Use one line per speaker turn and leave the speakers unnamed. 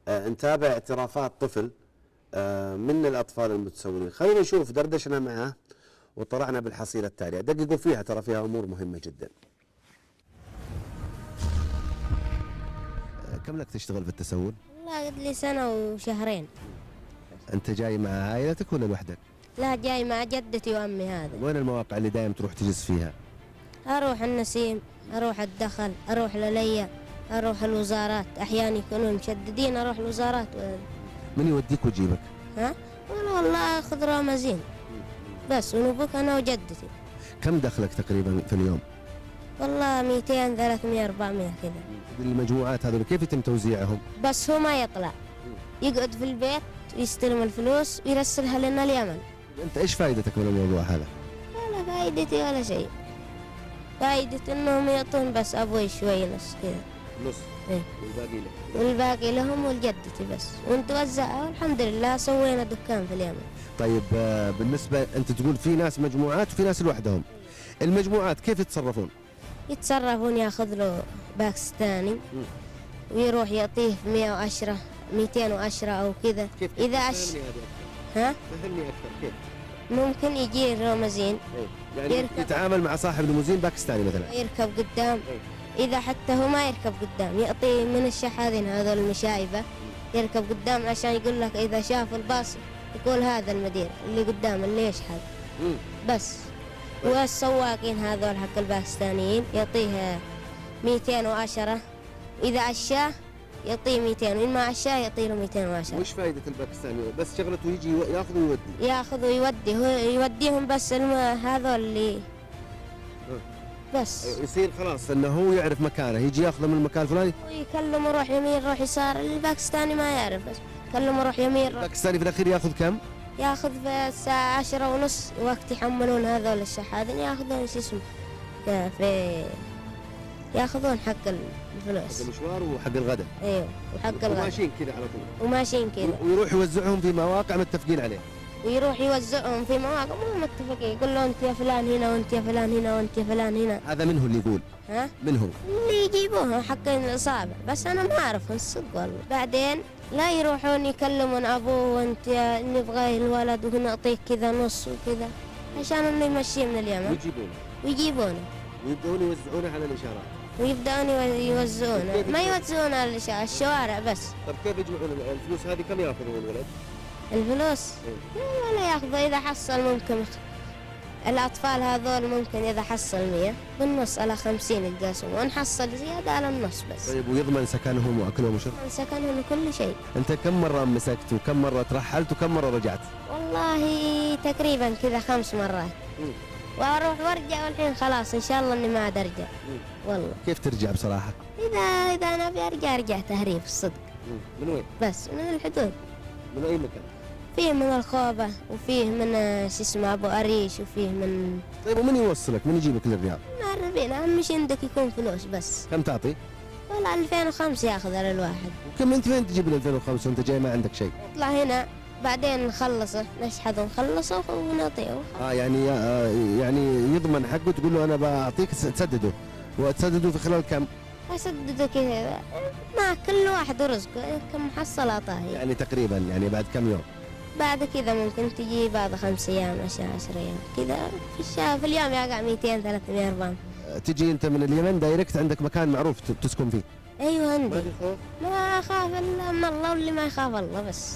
نتابع اعترافات طفل من الأطفال المتسولين. خلينا نشوف، دردشنا معه وطلعنا بالحصيلة التالية، دققوا فيها ترى فيها أمور مهمة جدا.
كم لك تشتغل في التسول؟
والله قد لي سنة وشهرين.
أنت جاي مع عائلتك ولا لوحدك؟
لا، جاي مع جدتي وأمي. هذا
وين المواقع اللي دائما تروح تجلس فيها؟
أروح النسيم، أروح الدخل، أروح لليا، أروح الوزارات. أحيانا يكونوا مشددين أروح الوزارات.
من يوديك ويجيبك؟
ها؟ والله أخذ رامزين بس، ونبوك أنا وجدتي.
كم دخلك تقريبا في اليوم؟
والله 200 300 400 كذا.
المجموعات هذول كيف يتم توزيعهم؟
بس هو ما يطلع، يقعد في البيت ويستلم الفلوس ويرسلها لنا اليمن.
أنت إيش فائدتك من الموضوع هذا؟
ولا فائدتي ولا شيء، فائدة إنهم يعطون بس أبوي شوي نص كذا.
نص؟
إيه.
والباقي لك؟
والباقي لهم ولجدتي بس، ونتوزع. والحمد لله سوينا دكان في اليمن.
طيب بالنسبة أنت تقول في ناس مجموعات وفي ناس لوحدهم، المجموعات كيف يتصرفون؟
يتصرفون، ياخذ له باكستاني ويروح يعطيه 110 210 أو كذا.
كيف؟
إذا ها؟
فهمني أكثر كيف؟
ممكن يجي الرومزين
يعني
يركب.
يتعامل مع صاحب ليموزين باكستاني مثلا،
يركب قدام. إذا حتى هو ما يركب قدام، يعطيه من الشحاذين هذول المشايبة، يركب قدام عشان يقول لك إذا شاف الباص يقول هذا المدير اللي قدام اللي يشحذ بس. والسواقين هذول حق الباكستانيين يعطيه 210، وإذا عشاه يعطيه 200، وإن ما عشاه يعطيه له 210.
وش فائدة الباكستاني؟ بس شغلته يجي ياخذ ويودي.
ياخذ ويودي، هو يوديهم بس هذول اللي بس.
يصير خلاص انه هو يعرف مكانه، يجي ياخذه من المكان الفلاني
ويكلم روح يمين روح يسار. الباكستاني ما يعرف، بس كلم روح يمين روح.
الباكستاني في الاخير ياخذ كم؟
ياخذ في الساعة 10:30 وقت يحملون هذول الشحاذين، ياخذون شو اسمه في ياخذون حق الفلوس،
حق المشوار وحق الغداء.
ايوه، وحق الغداء.
وماشيين كذا على طول.
وماشيين كذا.
ويروح يوزعهم في مواقع متفقين عليه.
ويروح يوزعهم في مواقع مو متفقين، يقول له انت يا فلان هنا وانت يا فلان هنا وانت يا فلان هنا.
هذا من هو اللي يقول؟
ها؟
من هو؟
اللي يجيبوها حقين الاصابع، بس انا ما اعرفهم الصدق والله. بعدين لا يروحون يكلمون ابوه وانت نبغى الولد ونعطيك كذا نص وكذا، عشان انه يمشيه من اليمن. ويجيبونه
ويبدأون يوزعونه على الاشارات.
ويبدأون يوزعونه، ما يوزعون على الشوارع بس.
طيب كيف يجمعون الفلوس هذه؟ كم ياخذون الولد؟
الفلوس ولا ياخذوا، إذا حصل ممكن الأطفال هذول ممكن إذا حصل 100 بالنص على 50 يتقاسمون، ونحصل زيادة على النص بس.
طيب ويضمن سكنهم وأكلهم وشرب؟
سكنهم وكل شيء.
أنت كم مرة مسكت وكم مرة ترحلت وكم مرة رجعت؟
والله تقريبا كذا 5 مرات. وأروح وأرجع، والحين خلاص إن شاء الله إني ما عاد أرجع. والله
كيف ترجع بصراحة؟
إذا أنا أبي أرجع تهريب الصدق.
من وين؟
بس من الحدود.
من أي مكان؟
فيه من الخوبة، وفيه من شو اسمه أبو أريش، وفيه من.
طيب ومن يوصلك؟ من يجيبك للرياض؟
معربين، أهم شيء عندك يكون فلوس بس.
كم تعطي؟
والله 2005 ياخذ على الواحد.
وكم أنت فين تجيب ال 2005 وأنت جاي ما عندك شيء؟
نطلع هنا بعدين نخلصه، نشحذه ونخلصه ونعطيه.
يعني يضمن حقه، تقول له أنا بعطيك تسدده، وتسدده في خلال كم؟
أسدده كذا مع كل واحد ورزقه، كم محصل أعطاه.
يعني تقريبا يعني بعد كم يوم؟
بعد كذا ممكن تجي بعد 5 أيام 10 أيام كذا. في اليوم يقع 200 300 400.
تجي أنت من اليمن دايركت، عندك مكان معروف تسكن فيه؟
أيوه عندي.
ما في خوف؟
ما أخاف إلا من الله، واللي ما يخاف الله بس.